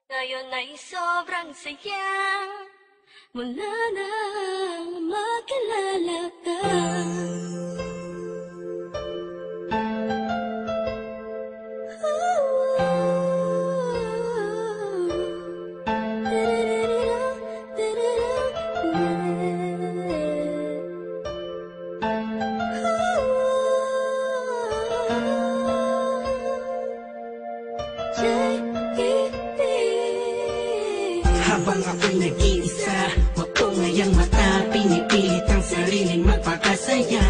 Ngayon ay sobrang saya mula nang makilala ka. Habang ako'y nag-iisa, wag ko ngayang mata, pinipilit ang sariling magpakasaya.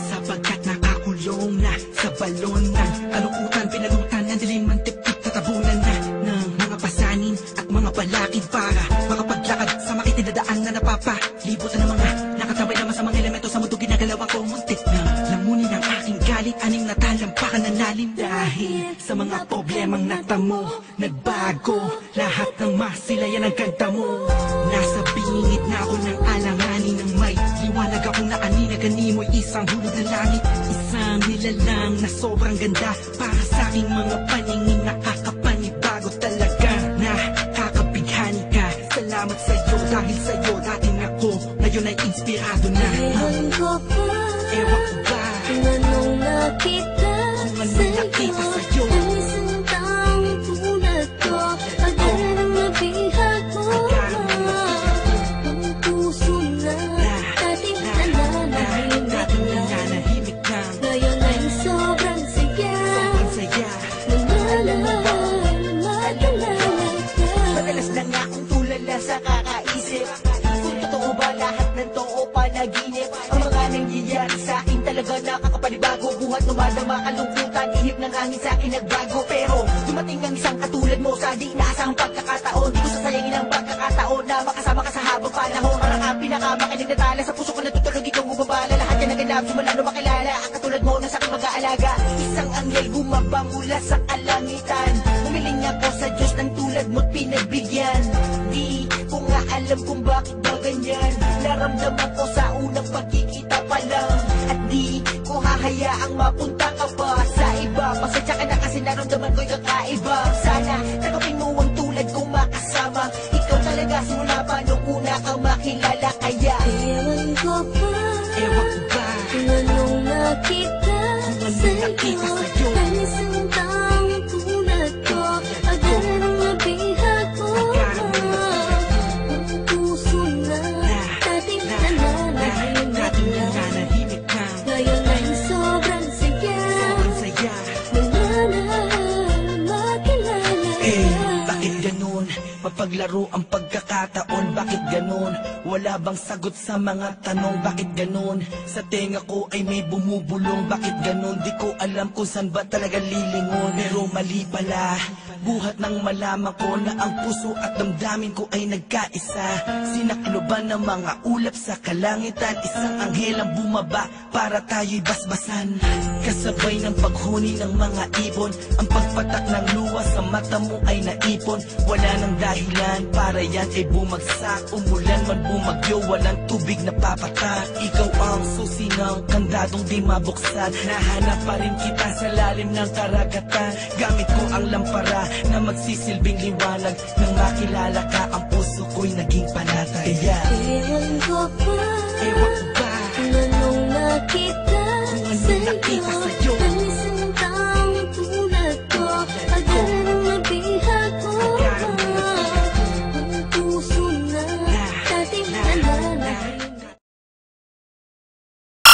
Sapagkat nakakulong na sa balon ng kalungkutan, pinalutan ng dilim ang tipik, tatabunan na ng mga pasanin at mga balakid para makapaglakad sa makitidadaan na napapalibutan ng mga nakatabay naman sa mga elemento sa mundo. Ginagalawan ko muntik na lamunin ang aking galit, aning natalampakan ng lalim dahil sa mga problemang natamo. Nagbago lahat ng masilayan ang ganda mo. Nasa bingit na ako ng alanganin ng may liwanag akong naanina, ganimo'y isang hulog na langit. Isang nilalang na sobrang ganda para sa aking mga paningin, nakakapanibago talaga. Nakakabighani ka, salamat sa'yo, dahil sa'yo dating ako ngayon ay inspirado na. Ewan ko pa, Ewan ko ba kung anong nakita kung anong nakita sa'yo. ang isang taong tulad ko. Agad ang nabihag mo, ang puso na dating nananahimik Dating na. nananahimik na, Ngayon ay sobrang saya sobrang saya. mula nang makilala ka. Madalas na nga akong tulala sa kakaisip kung totoo ba lahat ng to o panaginip. Ang mga nangyayari sa akin talaga nakakapanibago. Buhat dumadama kalungkutan, ihip ng hangin sa akin nagbago. Pero dumating ang isang katulad mo sa di inaasahang pagkakataon. Di ko sasayangin ang pagkakataon na makasama ka sa habang panahon. Parang ang pinakamakinig na tala sa puso ko natutulog, ikaw bumabala. Lahat yan naganap, simula nung makilala ang katulad mo na sa aking mag-aalaga. Isang anghel bumaba mula sa kalangitan. Umiling ako sa Diyos ng tulad mo't pinagbigyan. Di ko nga alam kung bakit ba ganyan. Naramdaman ko sa unang pagkikita pa lang. At di ko hahayaang mapunta ka pa sa iba. Pasensya ka na kasi naramdaman ko'y kakaiba. Sana tanggapin mo ang tulad kong makasama. Ikaw talaga simula pa nung una kang makilala. Kaya Ewan ko pa, Ewan ko ba kung anong nakita anong nakita sa'yo. ang isang taong tulad ko. Agad ang nabihag mo, ang puso na dating nananahimik dating na. nananahimik na, Ngayon ay sobrang saya sobrang saya. mula nang makilala Bakit ganun? Mapaglaro ang pagkakataon, bakit ganun? Wala bang sagot sa mga tanong, bakit ganun? Sa tenga ko ay may bumubulong, bakit ganun? Di ko alam kung saan ba talaga lilingon. Pero mali pala, buhat nang malaman ko na ang puso at damdamin ko ay nagkaisa. Sinakloban ng mga ulap sa kalangitan, isang anghel ang bumaba para tayo'y basbasan. Kasabay ng paghuni ng mga ibon, ang pagpatak ng luha sa mata mo ay naipon. Wala nang dahilan para yan ay bumagsak. Umulan man bumagyo, walang tubig na papatak. Ikaw ang susi ng kandadong di mabuksan. Nahanap pa rin kita sa lalim ng karagatan. Gamit ko ang lampara na magsisilbing liwanag. Nang makilala ka, ang puso ko'y naging panatay. Ewan ko pa, Ewan ko ba kung anong nakita kung anong nakita sa'yo.